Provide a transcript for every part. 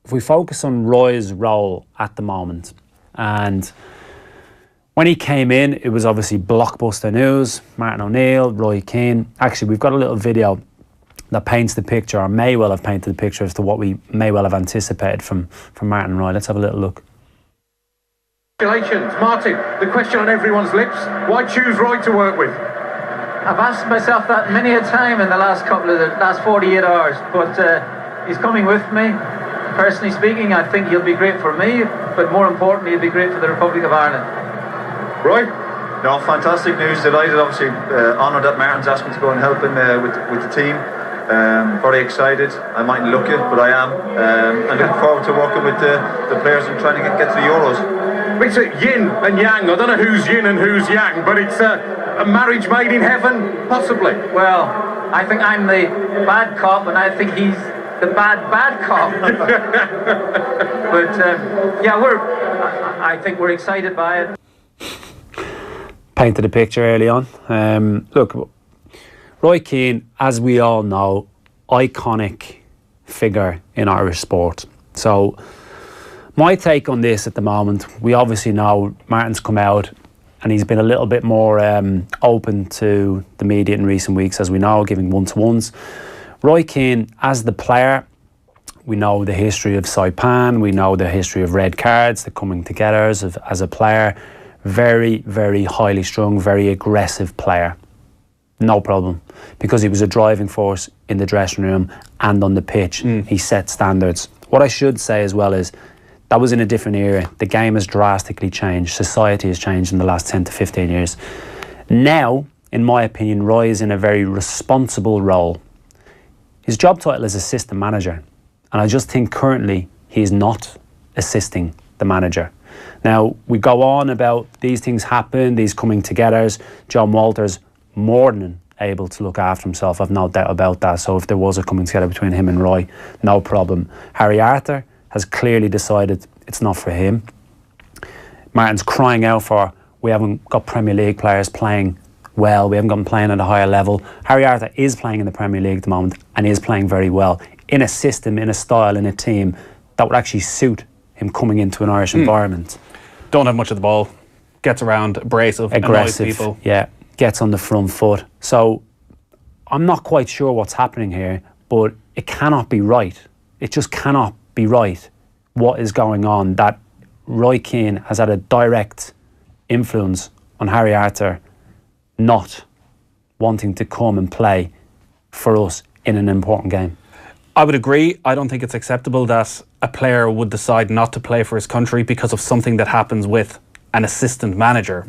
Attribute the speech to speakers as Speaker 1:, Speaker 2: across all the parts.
Speaker 1: if we focus on Roy's role at the moment, and when he came in, it was obviously blockbuster news. Martin O'Neill, Roy Keane. Actually, we've got a little video that paints the picture, or may well have painted the picture as to what we may well have anticipated from Martin and Roy. Let's have a little look.
Speaker 2: Congratulations, Martin. The question on everyone's lips: why choose Roy to work with?
Speaker 3: I've asked myself that many a time in the last 48 hours, but he's coming with me. Personally speaking, I think he'll be great for me, but more importantly, he'll be great for the Republic of Ireland.
Speaker 2: Roy?
Speaker 4: No, fantastic news. Delighted, obviously honoured that Martin's asked me to go and help him with the team. Very excited. I mightn't look it, but I am. And looking forward to working with the players and trying to get to the Euros.
Speaker 2: It's a yin and yang. I don't know who's yin and who's yang, but it's a marriage made in heaven, possibly.
Speaker 3: Well, I think I'm the bad cop, and I think he's the bad cop. But yeah, I think we're excited by it.
Speaker 1: Painted a picture early on. Look, Roy Keane, as we all know, iconic figure in Irish sport. So my take on this at the moment, we obviously know Martin's come out and he's been a little bit more open to the media in recent weeks, as we know, giving one-to-ones. Roy Keane, as the player, we know the history of Saipan, we know the history of red cards, the coming together as a player. Very, very highly strung, very aggressive player. No problem. Because he was a driving force in the dressing room and on the pitch. He set standards. What I should say as well is that was in a different era. The game has drastically changed. Society has changed in the last 10 to 15 years. Now, in my opinion, Roy is in a very responsible role. His job title is assistant manager. And I just think currently he is not assisting the manager. Now, we go on about these things happen, these coming togethers. John Walter's more than able to look after himself, I've no doubt about that. So if there was a coming together between him and Roy, no problem. Harry Arthur has clearly decided it's not for him. Martin's crying out for, we haven't got Premier League players playing well, we haven't got them playing at a higher level. Harry Arthur is playing in the Premier League at the moment and is playing very well in a system, in a style, in a team that would actually suit him coming into an Irish environment.
Speaker 5: Don't have much of the ball, gets around, abrasive,
Speaker 1: aggressive,
Speaker 5: annoys people.
Speaker 1: Yeah, gets on the front foot. So I'm not quite sure what's happening here, but it cannot be right. It just cannot be right what is going on, that Roy Keane has had a direct influence on Harry Arthur not wanting to come and play for us in an important game.
Speaker 5: I would agree. I don't think it's acceptable that a player would decide not to play for his country because of something that happens with an assistant manager.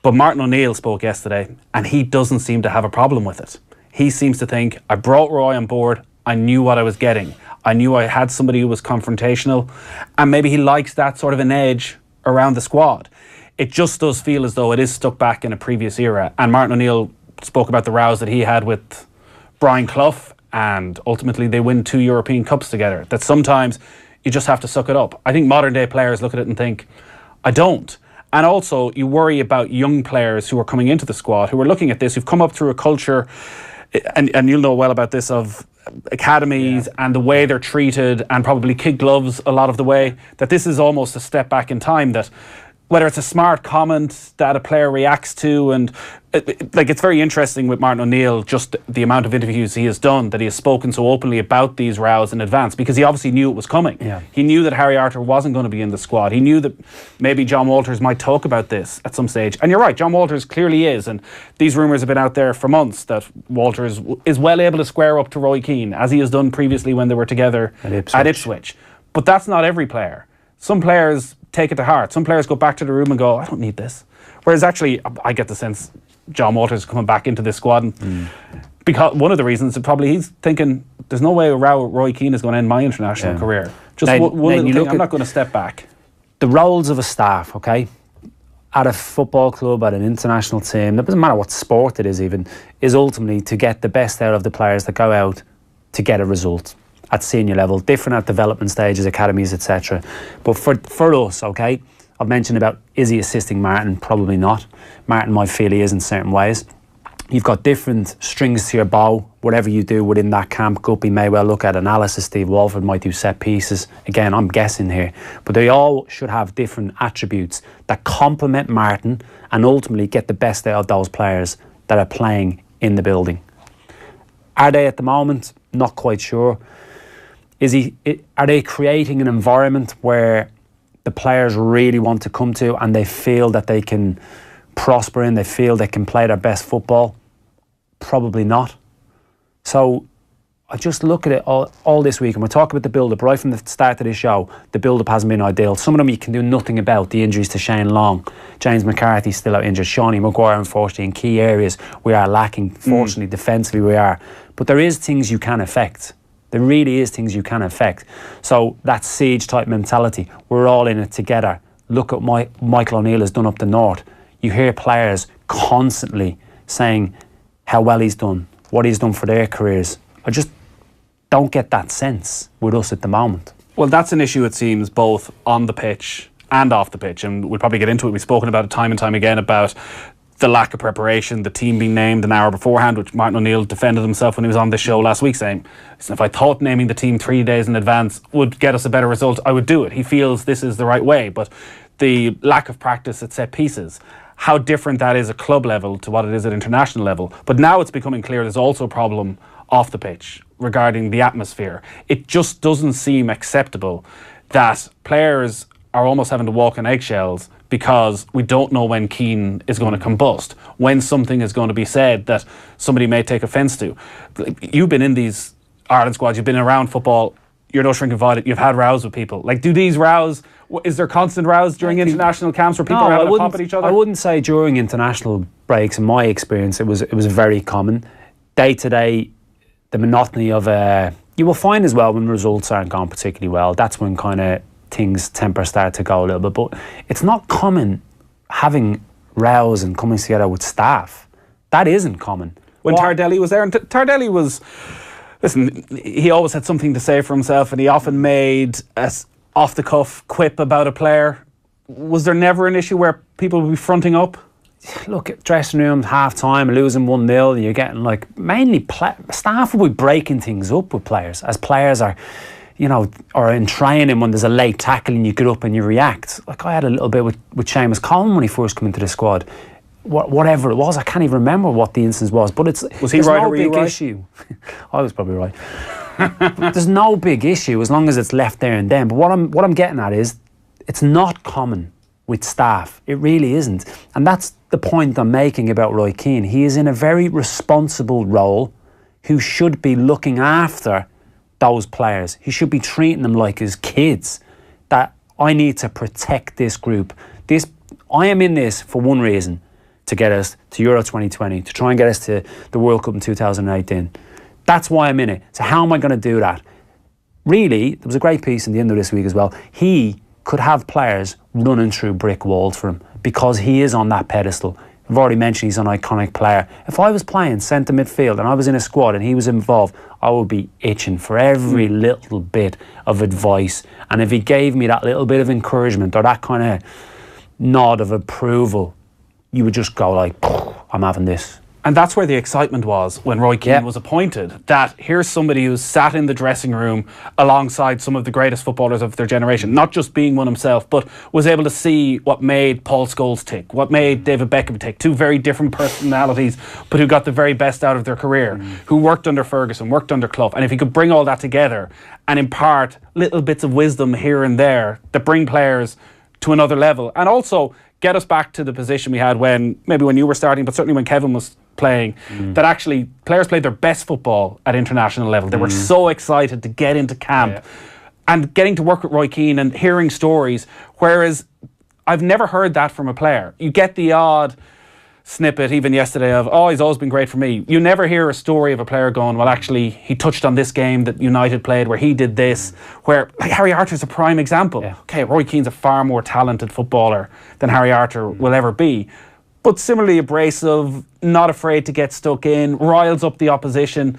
Speaker 5: But Martin O'Neill spoke yesterday and he doesn't seem to have a problem with it. He seems to think, I brought Roy on board, I knew what I was getting. I knew I had somebody who was confrontational, and maybe he likes that sort of an edge around the squad. It just does feel as though it is stuck back in a previous era. And Martin O'Neill spoke about the rows that he had with Brian Clough, and ultimately they win 2 European Cups together. That sometimes you just have to suck it up. I think modern day players look at it and think, I don't. And also you worry about young players who are coming into the squad, who are looking at this, who've come up through a culture, and you'll know well about this, of academies and the way they're treated, and probably kid gloves a lot of the way, that this is almost a step back in time, that whether it's a smart comment that a player reacts to, and it's very interesting with Martin O'Neill, just the amount of interviews he has done, that he has spoken so openly about these rows in advance, because he obviously knew it was coming. He knew that Harry Arthur wasn't going to be in the squad. He knew that maybe John Walters might talk about this at some stage. And you're right, John Walters clearly is, and these rumours have been out there for months that Walters is well able to square up to Roy Keane, as he has done previously when they were together at Ipswich. But that's not every player. Some players take it to heart. Some players go back to the room and go, I don't need this. Whereas actually, I get the sense John Walters is coming back into this squad. And because one of the reasons is probably he's thinking, there's no way Roy Keane is going to end my international career. Just one little thing, I'm not going to step back.
Speaker 1: The roles of a staff, okay, at a football club, at an international team, it doesn't matter what sport it is even, is ultimately to get the best out of the players that go out to get a result. At senior level, different at development stages, academies, etc. But for us, okay, I've mentioned about, is he assisting Martin? Probably not. Martin might feel he is in certain ways. You've got different strings to your bow. Whatever you do within that camp, Guppy may well look at analysis. Steve Walford might do set pieces. Again, I'm guessing here. But they all should have different attributes that complement Martin and ultimately get the best out of those players that are playing in the building. Are they at the moment? Not quite sure. Are they creating an environment where the players really want to come to and they feel that they can prosper in, they feel they can play their best football? Probably not. So I just look at it all this week, and we're talking about the build-up right from the start of this show. The build-up hasn't been ideal. Some of them you can do nothing about. The injuries to Shane Long, James McCarthy still out injured, Shawnee Maguire unfortunately in key areas we are lacking. Fortunately defensively we are, but there is things you can affect. There really is things you can affect. So that siege type mentality, we're all in it together. Look at Michael O'Neill has done up the north. You hear players constantly saying how well he's done, what he's done for their careers. I just don't get that sense with us at the moment.
Speaker 5: Well, that's an issue, it seems, both on the pitch and off the pitch, and we'll probably get into it. We've spoken about it time and time again about the lack of preparation, the team being named an hour beforehand, which Martin O'Neill defended himself when he was on this show last week, saying, if I thought naming the team 3 days in advance would get us a better result, I would do it. He feels this is the right way, but the lack of practice at set pieces, how different that is at club level to what it is at international level. But now it's becoming clear there's also a problem off the pitch regarding the atmosphere. It just doesn't seem acceptable that players are almost having to walk on eggshells because we don't know when Keane is going to combust, when something is going to be said that somebody may take offence to. You've been in these Ireland squads, you've been around football, you're no shrink invited, you've had rows with people. Like, do these rows, is there constant rows during international camps where people are having a pop at each other?
Speaker 1: I wouldn't say during international breaks, in my experience, it was very common. Day to day, the monotony of you will find as well when results aren't going particularly well, that's when kind of things temper start to go a little bit. But it's not common having rows and coming together with staff. That isn't common.
Speaker 5: When Tardelli was there, and Tardelli was, listen, he always had something to say for himself, and he often made a off-the-cuff quip about a player. Was there never an issue where people would be fronting up?
Speaker 1: Look, at dressing room, half-time, losing 1-0, you're getting like, mainly staff will be breaking things up with players, as players are, you know, or in training when there's a late tackle and you get up and you react. Like I had a little bit with Seamus Coleman when he first came into the squad. Whatever it was, I can't even remember what the instance was, but was he right or were you right? Issue. I was probably right. There's no big issue as long as it's left there and then. But what I'm getting at is, it's not common with staff. It really isn't, and that's the point I'm making about Roy Keane. He is in a very responsible role, who should be looking after those players. He should be treating them like his kids. That I need to protect this group. I am in this for one reason, to get us to Euro 2020, to try and get us to the World Cup in 2018. That's why I'm in it. So how am I going to do that? Really, there was a great piece in the end of this week as well. He could have players running through brick walls for him because he is on that pedestal. I've already mentioned he's an iconic player. If I was playing centre midfield and I was in a squad and he was involved, I would be itching for every little bit of advice. And if he gave me that little bit of encouragement or that kind of nod of approval, you would just go like, I'm having this.
Speaker 5: And that's where the excitement was when Roy Keane was appointed. That here's somebody who's sat in the dressing room alongside some of the greatest footballers of their generation, not just being one himself, but was able to see what made Paul Scholes tick, what made David Beckham tick. Two very different personalities, but who got the very best out of their career, who worked under Ferguson, worked under Clough. And if he could bring all that together and impart little bits of wisdom here and there that bring players to another level, and also get us back to the position we had when you were starting, but certainly when Kevin was playing, that actually players played their best football at international level. They were so excited to get into camp and getting to work with Roy Keane and hearing stories, whereas I've never heard that from a player. You get the odd snippet even yesterday of, he's always been great for me. You never hear a story of a player going, well, actually he touched on this game that United played where he did this, where like Harry Arter's a prime example. Okay, Roy Keane's a far more talented footballer than Harry Arter will ever be, but similarly abrasive, not afraid to get stuck in, riles up the opposition.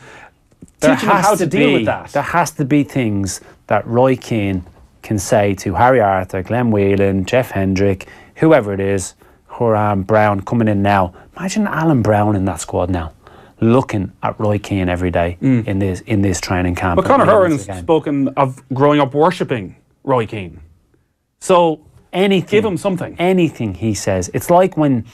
Speaker 5: Teaching them how to deal with that.
Speaker 1: There has to be things that Roy Keane can say to Harry Arter, Glenn Whelan, Jeff Hendrick, whoever it is, Horan, Brown coming in now. Imagine Alan Brown in that squad now, looking at Roy Keane every day in this training camp.
Speaker 5: But Conor Horan's spoken of growing up worshipping Roy Keane. So give him something.
Speaker 1: Anything he says. It's like when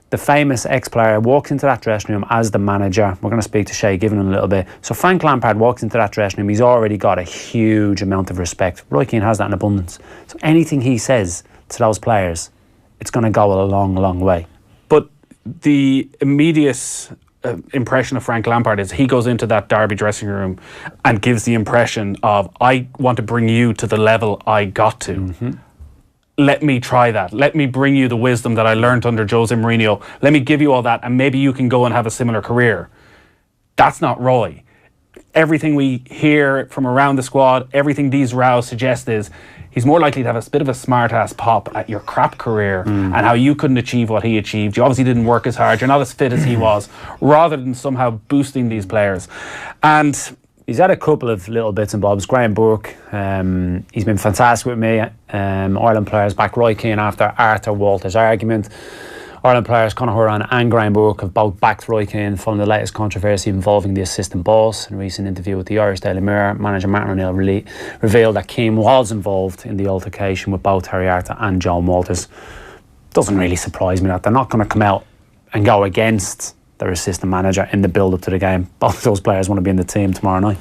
Speaker 1: the famous ex-player walks into that dressing room as the manager. We're going to speak to Shay Given in a little bit. So Frank Lampard walks into that dressing room. He's already got a huge amount of respect. Roy Keane has that in abundance. So anything he says to those players, it's going to go a long, long way.
Speaker 5: But the immediate impression of Frank Lampard is he goes into that Derby dressing room and gives the impression of, I want to bring you to the level I got to. Let me try that. Let me bring you the wisdom that I learned under Jose Mourinho. Let me give you all that, and maybe you can go and have a similar career. That's not Roy. Everything we hear from around the squad, everything these rows suggest is he's more likely to have a bit of a smart-ass pop at your crap career and how you couldn't achieve what he achieved. You obviously didn't work as hard. You're not as fit as he was, rather than somehow boosting these players. And
Speaker 1: he's had a couple of little bits and bobs. Graham Burke, he's been fantastic with me. Ireland players back Roy Keane after Arthur Walter's argument. Ireland players Conor Horan and Graham Burke have both backed Roy Keane following the latest controversy involving the assistant boss. In a recent interview with the Irish Daily Mirror, manager Martin O'Neill revealed that Keane was involved in the altercation with both Harry Arter and John Walters. Doesn't really surprise me that they're not going to come out and go against their assistant manager in the build-up to the game. Both of those players want to be in the team tomorrow night.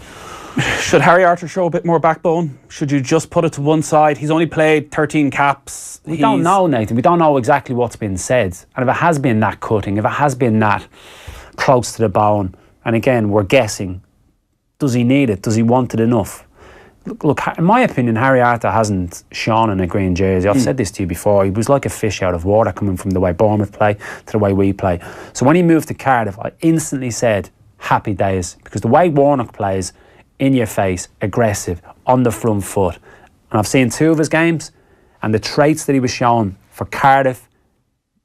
Speaker 5: Should Harry Arter show a bit more backbone? Should you just put it to one side? He's only played 13 caps.
Speaker 1: We don't know, Nathan. We don't know exactly what's been said. And if it has been that cutting, if it has been that close to the bone, and again, we're guessing, does he need it? Does he want it enough? Look, in my opinion, Harry Arter hasn't shone in a green jersey. I've said this to you before. He was like a fish out of water coming from the way Bournemouth play to the way we play. So when he moved to Cardiff, I instantly said, happy days. Because the way Warnock plays, in your face, aggressive, on the front foot. And I've seen two of his games, and the traits that he was showing for Cardiff,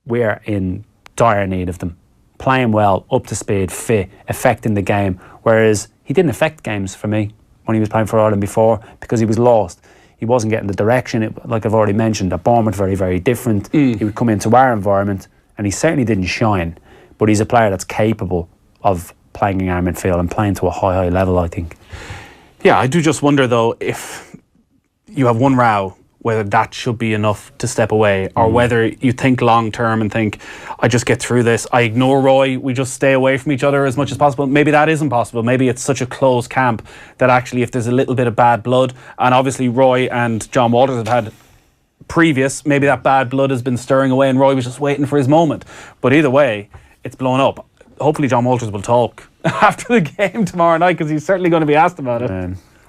Speaker 1: we're in dire need of them. Playing well, up to speed, fit, affecting the game. Whereas he didn't affect games for me when he was playing for Ireland before, because he was lost. He wasn't getting the direction. Like I've already mentioned, at Bournemouth, very, very different. He would come into our environment, and he certainly didn't shine. But he's a player that's capable of playing in our midfield and playing to a high, high level, I think.
Speaker 5: Yeah, I do just wonder, though, if you have one row, whether that should be enough to step away, or whether you think long term and think, I just get through this, I ignore Roy, we just stay away from each other as much as possible. Maybe that isn't possible. Maybe it's such a close camp that actually if there's a little bit of bad blood, and obviously Roy and John Walters have had previous, maybe that bad blood has been stirring away and Roy was just waiting for his moment. But either way, it's blown up. Hopefully John Walters will talk after the game tomorrow night, because he's certainly going to be asked about it.